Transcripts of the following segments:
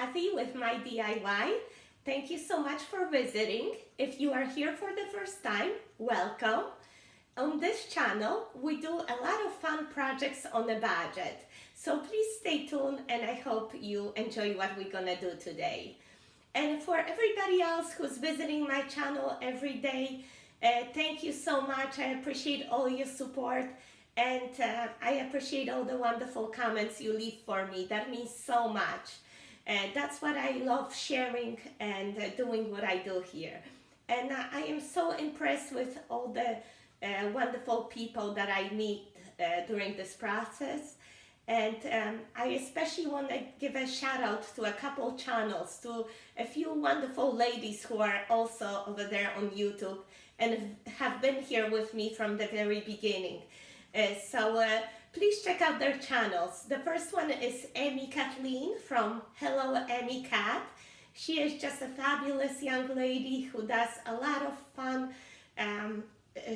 Kathy with my DIY. Thank you so much for visiting. If you are here for the first time, welcome. On this channel, we do a lot of fun projects on a budget. So please stay tuned and I hope you enjoy what we're gonna do today. And for everybody else who's visiting my channel every day, thank you so much. I appreciate all your support and I appreciate all the wonderful comments you leave for me. That means so much. That's what I love sharing and doing what I do here. And I am so impressed with all the wonderful people that I meet during this process. And I especially want to give a shout out to a couple channels, to a few wonderful ladies who are also over there on YouTube and have been here with me from the very beginning. So please check out their channels. The first one is Amy Kathleen from Hello Amy Cat. She is just a fabulous young lady who does a lot of fun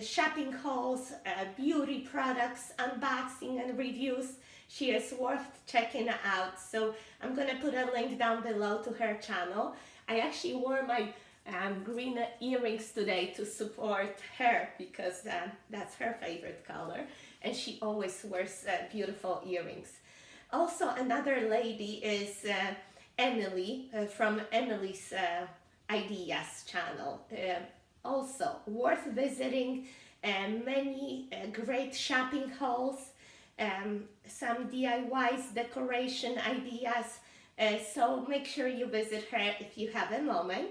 shopping hauls, beauty products, unboxing and reviews. She is worth checking out. So I'm gonna put a link down below to her channel. I actually wore my green earrings today to support her because that's her favorite color and she always wears beautiful earrings. Also another lady is Emily from Emily's Ideas channel. Also worth visiting, many great shopping hauls, some DIYs, decoration ideas, so make sure you visit her if you have a moment.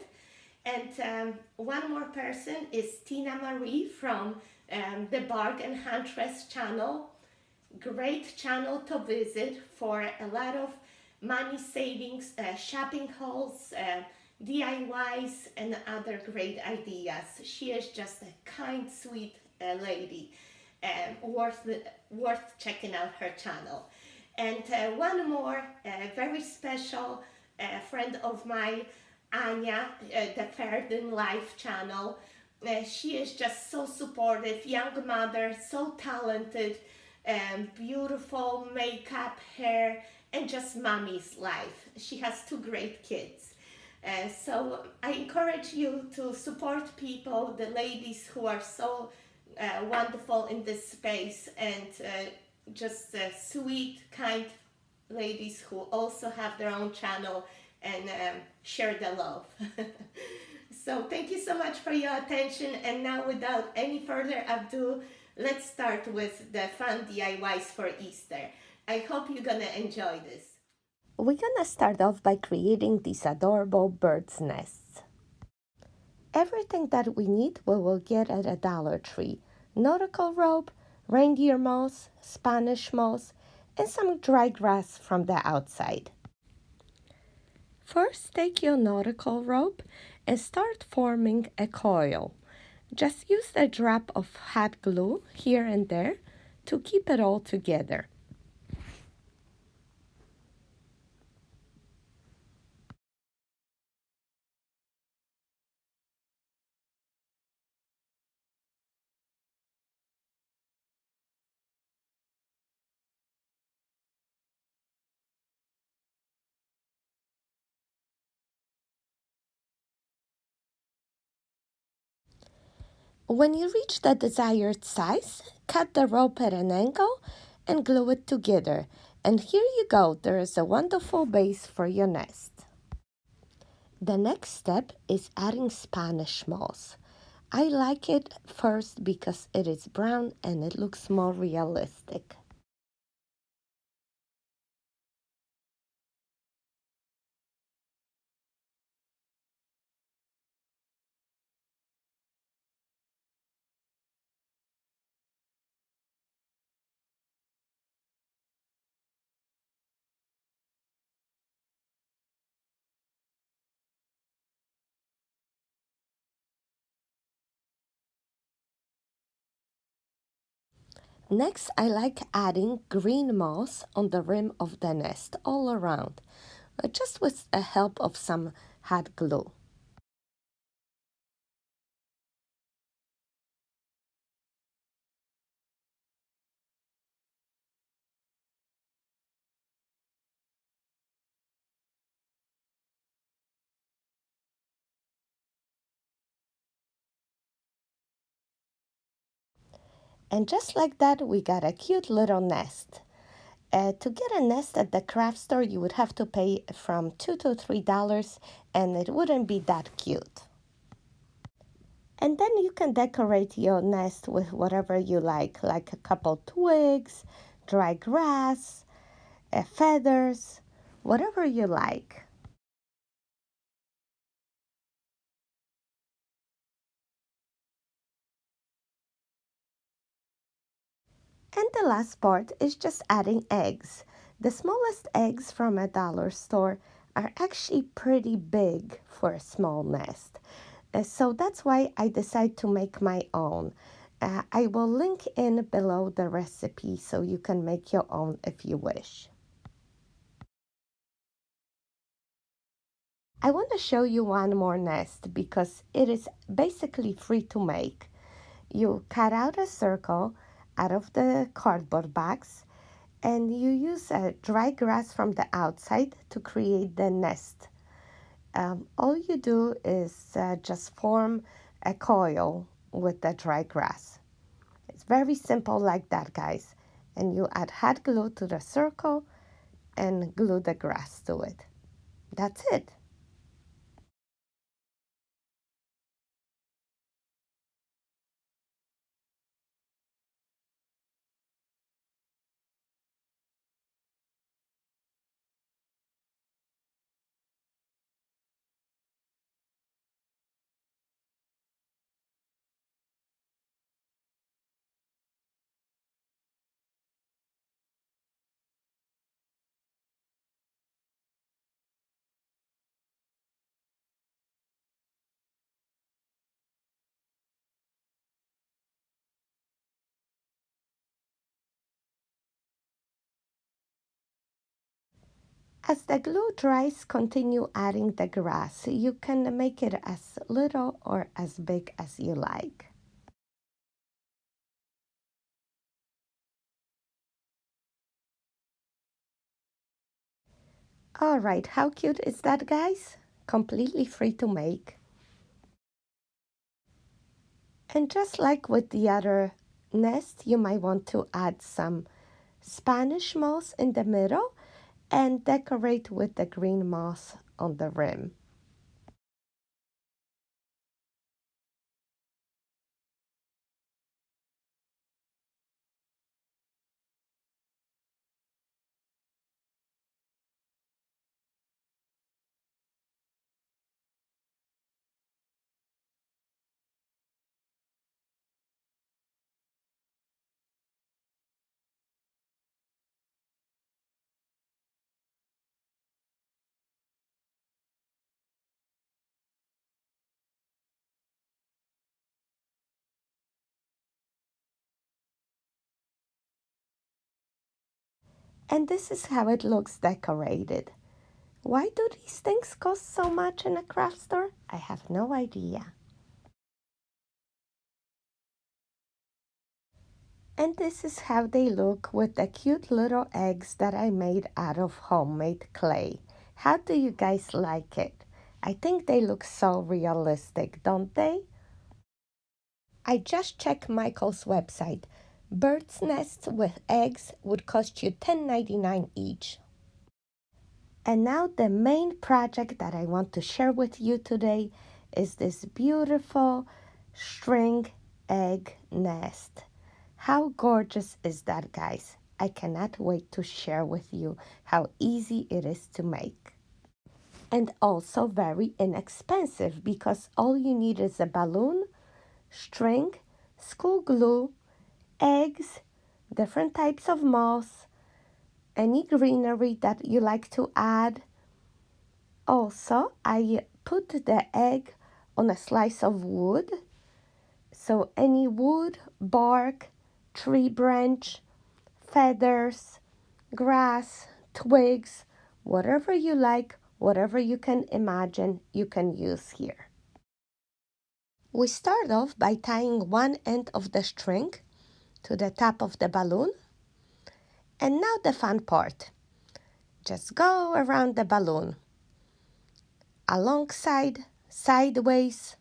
And one more person is Tina Marie from the Bargain Huntress channel. Great channel to visit for a lot of money savings, shopping hauls, DIYs and other great ideas. She is just a kind, sweet lady, worth checking out her channel. And one more very special friend of mine, Anya, the Fair Than Life channel. She is just so supportive, young mother, so talented, beautiful makeup, hair, and just mommy's life. She has two great kids. So I encourage you to support people, the ladies who are so wonderful in this space and just sweet, kind ladies who also have their own channel and share the love. So thank you so much for your attention, and now without any further ado, let's start with the fun DIYs for Easter. I hope you're gonna enjoy this. We're gonna start off by creating these adorable bird's nests. Everything that we need we will get at a Dollar Tree. Nautical rope, reindeer moss, Spanish moss, and some dry grass from the outside. First, take your nautical rope and start forming a coil. Just use a drop of hot glue here and there to keep it all together. When you reach the desired size, cut the rope at an angle and glue it together. And here you go, there is a wonderful base for your nest. The next step is adding Spanish moss. I like it first because it is brown and it looks more realistic. Next, I like adding green moss on the rim of the nest all around, just with the help of some hot glue. And just like that, we got a cute little nest. To get a nest at the craft store, you would have to pay from $2 to $3, and it wouldn't be that cute. And then you can decorate your nest with whatever you like a couple twigs, dry grass, feathers, whatever you like. And the last part is just adding eggs. The smallest eggs from a dollar store are actually pretty big for a small nest. So that's why I decided to make my own. I will link in below the recipe so you can make your own if you wish. I want to show you one more nest because it is basically free to make. You cut out a circle out of the cardboard box and you use dry grass from the outside to create the nest. All you do is just form a coil with the dry grass. It's very simple like that, guys. And you add hot glue to the circle and glue the grass to it. That's it. As the glue dries, continue adding the grass. You can make it as little or as big as you like. All right, how cute is that, guys? Completely free to make. And just like with the other nest, you might want to add some Spanish moss in the middle and decorate with the green moss on the rim. And this is how it looks decorated. Why do these things cost so much in a craft store? I have no idea. And this is how they look with the cute little eggs that I made out of homemade clay. How do you guys like it? I think they look so realistic, don't they? I just checked Michael's website. Bird's nests with eggs would cost you $10.99 each. And now the main project that I want to share with you today is this beautiful string egg nest. How gorgeous is that, guys? I cannot wait to share with you how easy it is to make. And also very inexpensive because all you need is a balloon, string, school glue, eggs, different types of moss, any greenery that you like to add. Also, I put the egg on a slice of wood. So any wood, bark, tree branch, feathers, grass, twigs, whatever you like, whatever you can imagine, you can use here. We start off by tying one end of the string to the top of the balloon. And now the fun part. Just go around the balloon. Alongside, sideways,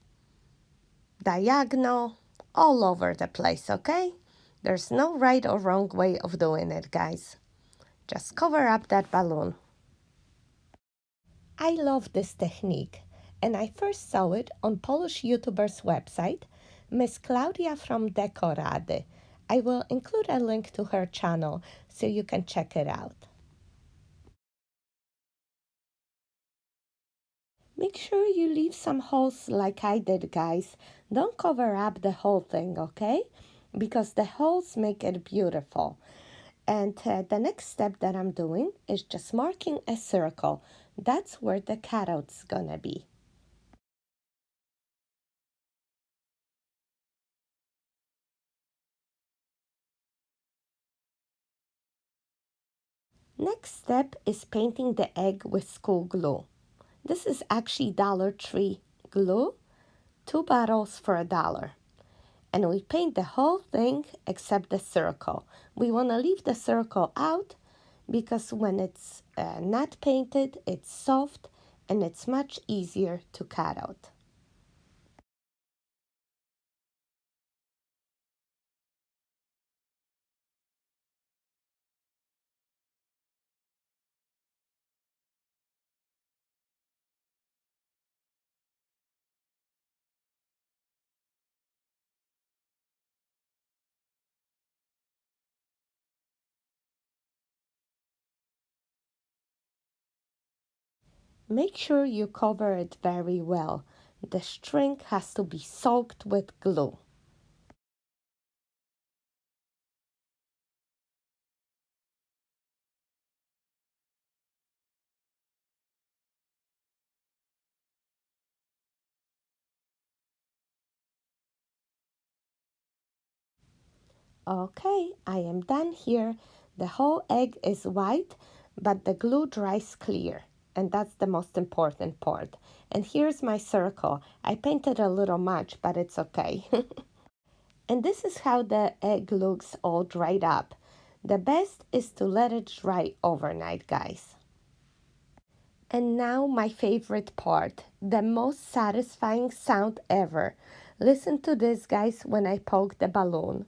diagonal, all over the place, okay? There's no right or wrong way of doing it, guys. Just cover up that balloon. I love this technique, and I first saw it on Polish YouTuber's website, Miss Claudia from Decorady. I will include a link to her channel so you can check it out. Make sure you leave some holes like I did, guys. Don't cover up the whole thing, okay? Because the holes make it beautiful. And the next step that I'm doing is just marking a circle. That's where the cutout's gonna be. Next step is painting the egg with school glue. This is actually Dollar Tree glue, 2 bottles for $1. And we paint the whole thing except the circle. We want to leave the circle out because when it's not painted, it's soft and it's much easier to cut out. Make sure you cover it very well. The string has to be soaked with glue. Okay, I am done here. The whole egg is white, but the glue dries clear. And that's the most important part. And here's my circle. I painted a little much, but it's okay. And this is how the egg looks all dried up. The best is to let it dry overnight, guys. And now my favorite part, the most satisfying sound ever. Listen to this, guys, when I poke the balloon.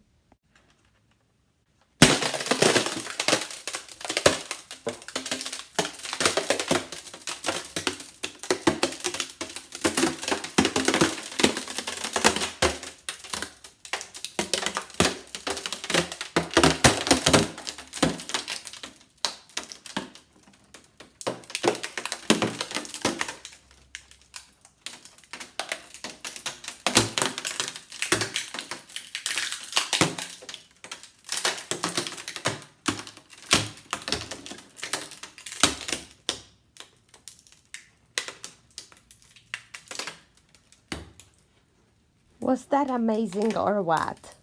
Was that amazing or what?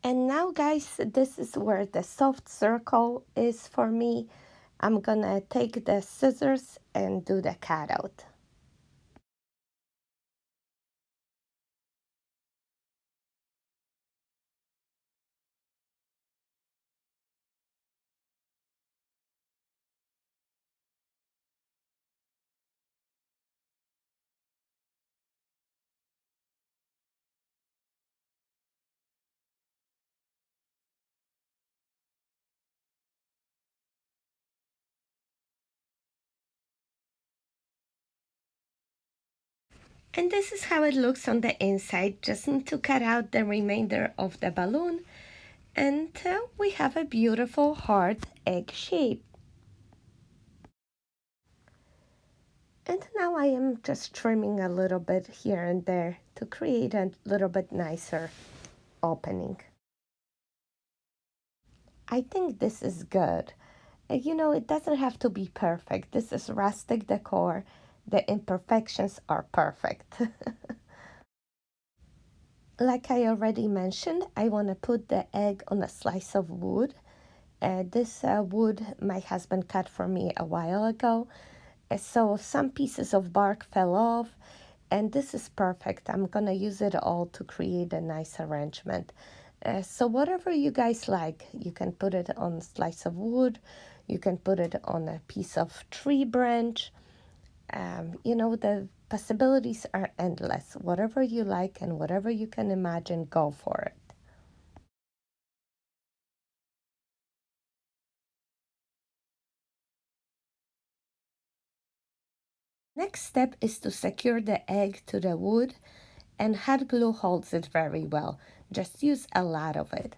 And now, guys, this is where the soft circle is for me. I'm gonna take the scissors and do the cutout. And this is how it looks on the inside. Just need to cut out the remainder of the balloon. And we have a beautiful heart egg shape. And now I am just trimming a little bit here and there to create a little bit nicer opening. I think this is good. You know, it doesn't have to be perfect. This is rustic decor. The imperfections are perfect. Like I already mentioned, I want to put the egg on a slice of wood. This wood my husband cut for me a while ago. So some pieces of bark fell off, and this is perfect. I'm going to use it all to create a nice arrangement. So whatever you guys like, you can put it on a slice of wood, you can put it on a piece of tree branch. The possibilities are endless. Whatever you like and whatever you can imagine, go for it. Next step is to secure the egg to the wood, and hot glue holds it very well. Just use a lot of it.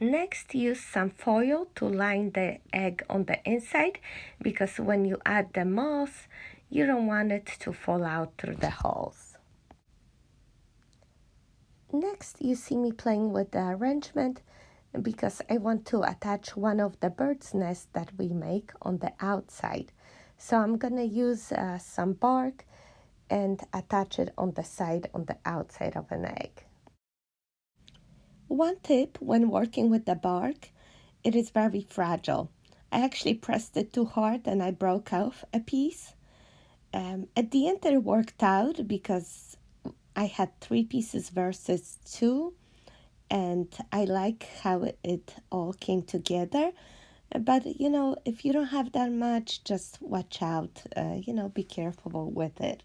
Next, use some foil to line the egg on the inside because when you add the moss, you don't want it to fall out through the holes. Next, you see me playing with the arrangement because I want to attach one of the bird's nests that we make on the outside. So I'm going to use some bark and attach it on the side, on the outside of an egg. One tip when working with the bark, it is very fragile. I actually pressed it too hard and I broke off a piece. At the end, it worked out because I had 3 pieces versus 2, and I like how it all came together. But if you don't have that much, just watch out. Be careful with it.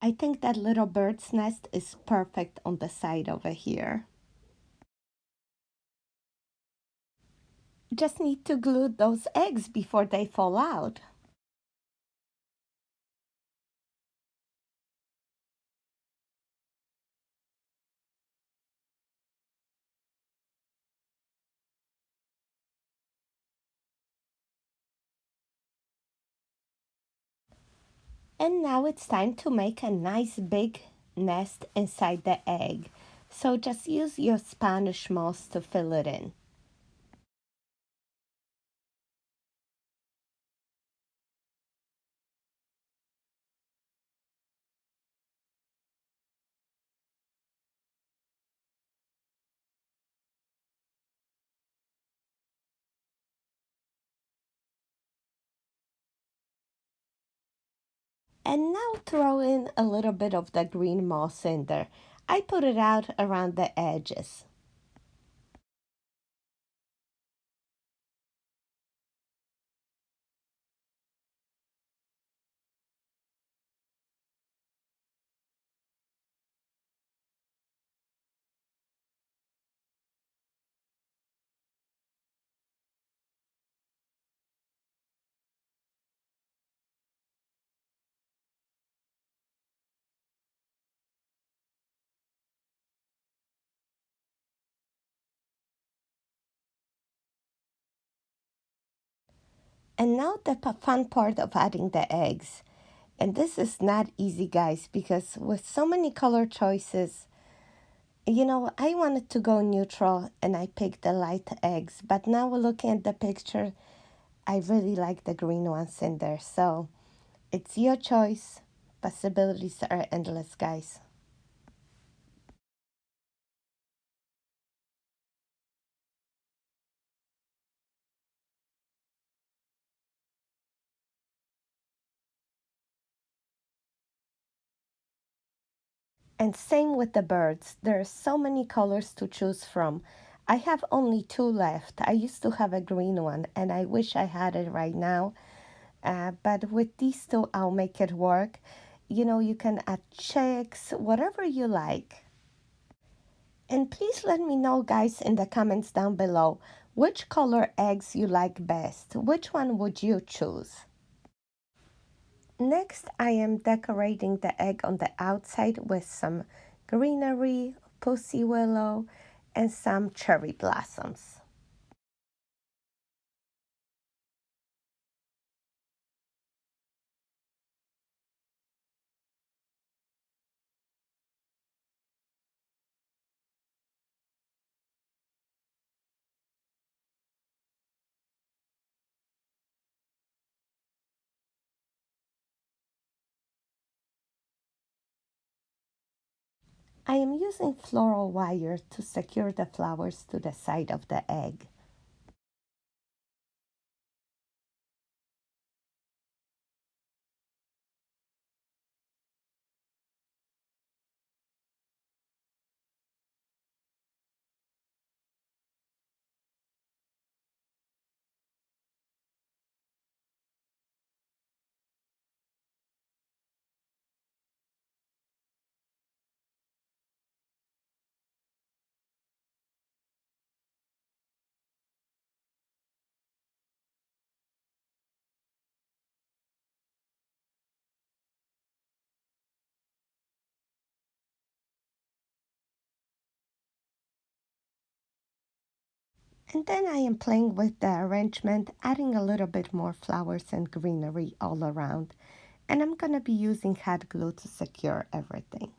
I think that little bird's nest is perfect on the side over here. Just need to glue those eggs before they fall out. And now it's time to make a nice big nest inside the egg. So just use your Spanish moss to fill it in. And now throw in a little bit of the green moss in there. I put it out around the edges. And now the fun part of adding the eggs. And this is not easy, guys, because with so many color choices, I wanted to go neutral and I picked the light eggs. But now looking at the picture, I really like the green ones in there. So it's your choice. Possibilities are endless, guys. And same with the birds. There are so many colors to choose from. I have only 2 left. I used to have a green one and I wish I had it right now. But with these 2, I'll make it work. You can add chicks, whatever you like. And please let me know, guys, in the comments down below, which color eggs you like best. Which one would you choose? Next, I am decorating the egg on the outside with some greenery, pussy willow, and some cherry blossoms. I am using floral wire to secure the flowers to the side of the egg. And then I am playing with the arrangement, adding a little bit more flowers and greenery all around. And I'm going to be using hot glue to secure everything.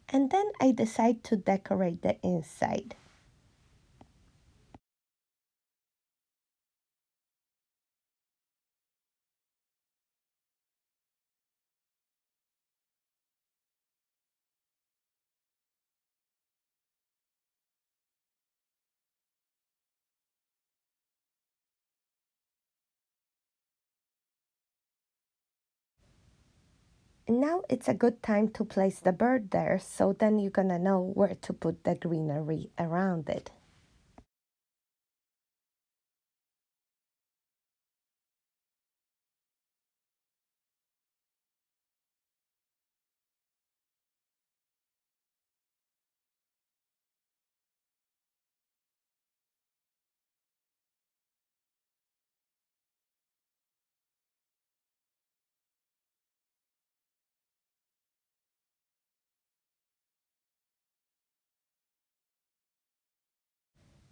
And then I decide to decorate the inside. And now it's a good time to place the bird there, so then you're gonna know where to put the greenery around it.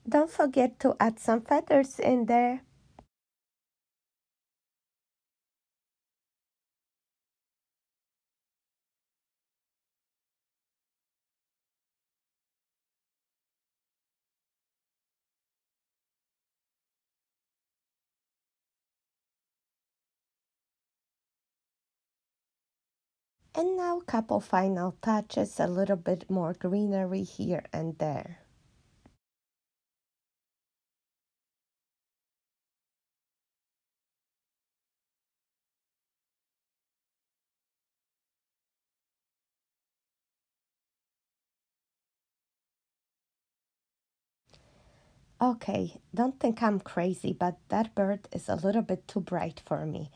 Don't forget to add some feathers in there. And now a couple final touches, a little bit more greenery here and there. Okay, don't think I'm crazy, but that bird is a little bit too bright for me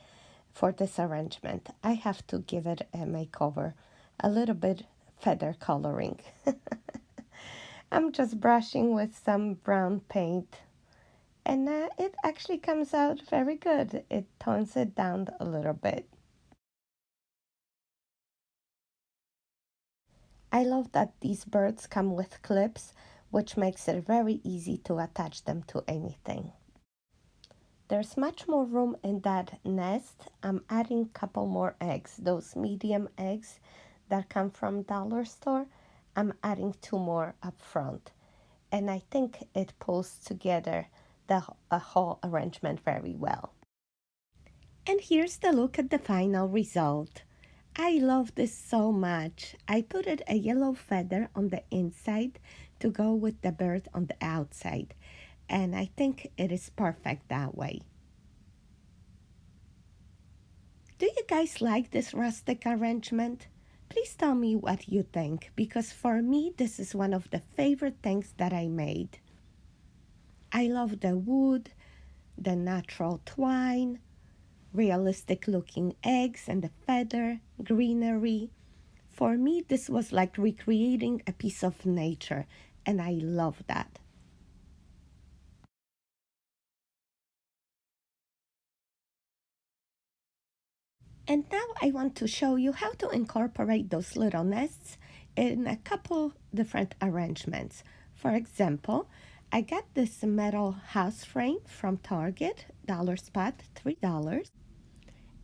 for this arrangement. I have to give it a makeover, a little bit feather coloring. I'm just brushing with some brown paint, and it actually comes out very good. It tones it down a little bit. I love that these birds come with clips, which makes it very easy to attach them to anything. There's much more room in that nest. I'm adding a couple more eggs, those medium eggs that come from dollar store. I'm adding two more up front. And I think it pulls together a whole arrangement very well. And here's the look at the final result. I love this so much. I put it a yellow feather on the inside to go with the bird on the outside. And I think it is perfect that way. Do you guys like this rustic arrangement? Please tell me what you think, because for me this is one of the favorite things that I made. I love the wood, the natural twine, realistic looking eggs and the feather, greenery. For me, this was like recreating a piece of nature, and I love that. And now I want to show you how to incorporate those little nests in a couple different arrangements. For example, I got this metal house frame from Target, dollar spot, $3.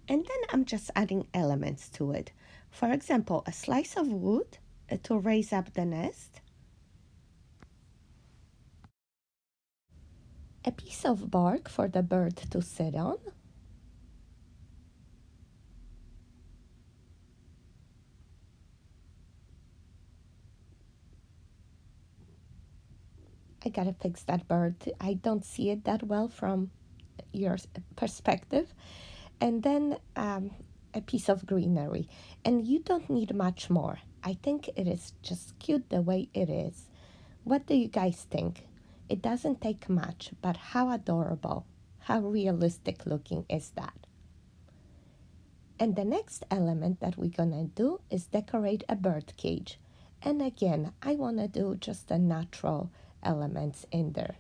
And then I'm just adding elements to it. For example, a slice of wood to raise up the nest, a piece of bark for the bird to sit on, I gotta fix that bird. I don't see it that well from your perspective. And then a piece of greenery. And you don't need much more. I think it is just cute the way it is. What do you guys think? It doesn't take much, but how adorable, how realistic looking is that? And the next element that we're gonna do is decorate a bird cage. And again, I wanna do just the natural elements in there.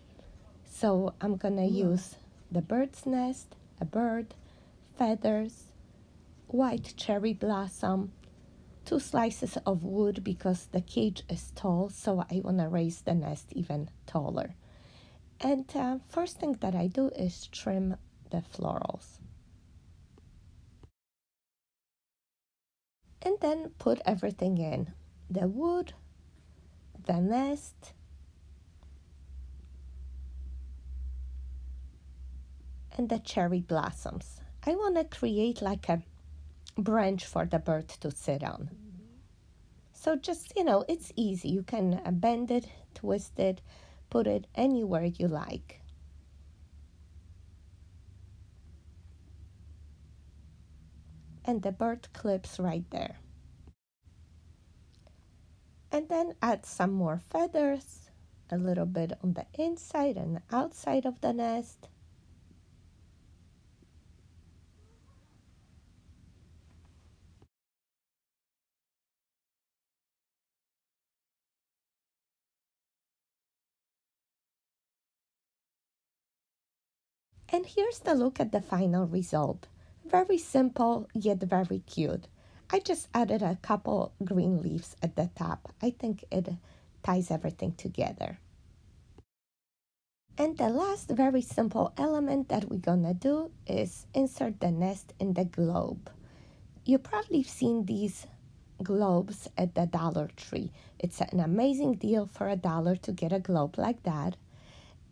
So I'm gonna use the bird's nest, a bird, feathers, white cherry blossom, two slices of wood because the cage is tall, so I wanna raise the nest even taller. And first thing that I do is trim the florals. And then put everything in, the wood, the nest, and the cherry blossoms. I want to create like a branch for the bird to sit on. So just, it's easy. You can bend it, twist it, put it anywhere you like. And the bird clips right there. And then add some more feathers, a little bit on the inside and outside of the nest. And here's the look at the final result. Very simple, yet very cute. I just added a couple green leaves at the top. I think it ties everything together. And the last very simple element that we're gonna do is insert the nest in the globe. You probably seen these globes at the Dollar Tree. It's an amazing deal for $1 to get a globe like that.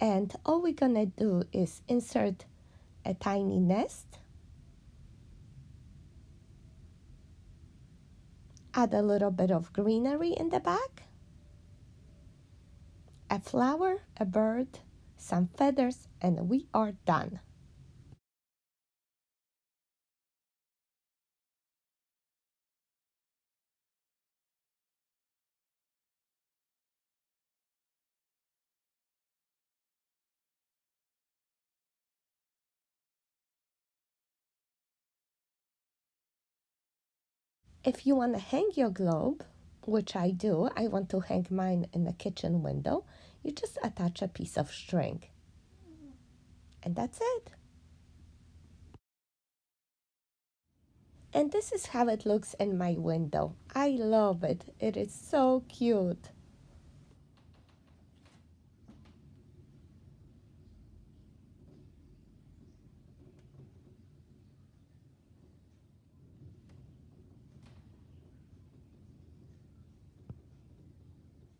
And all we're gonna do is insert a tiny nest, add a little bit of greenery in the back, a flower, a bird, some feathers, and we are done. If you want to hang your globe, which I do, I want to hang mine in the kitchen window, you just attach a piece of string. And that's it. And this is how it looks in my window. I love it. It is so cute.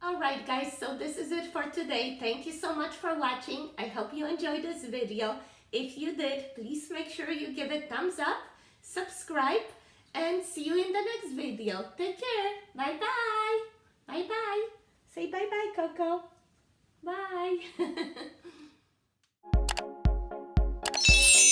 Alright guys, so this is it for today. Thank you so much for watching. I hope you enjoyed this video. If you did, please make sure you give it thumbs up, subscribe, and see you in the next video. Take care. Bye bye. Bye bye. Say bye bye, Coco. Bye.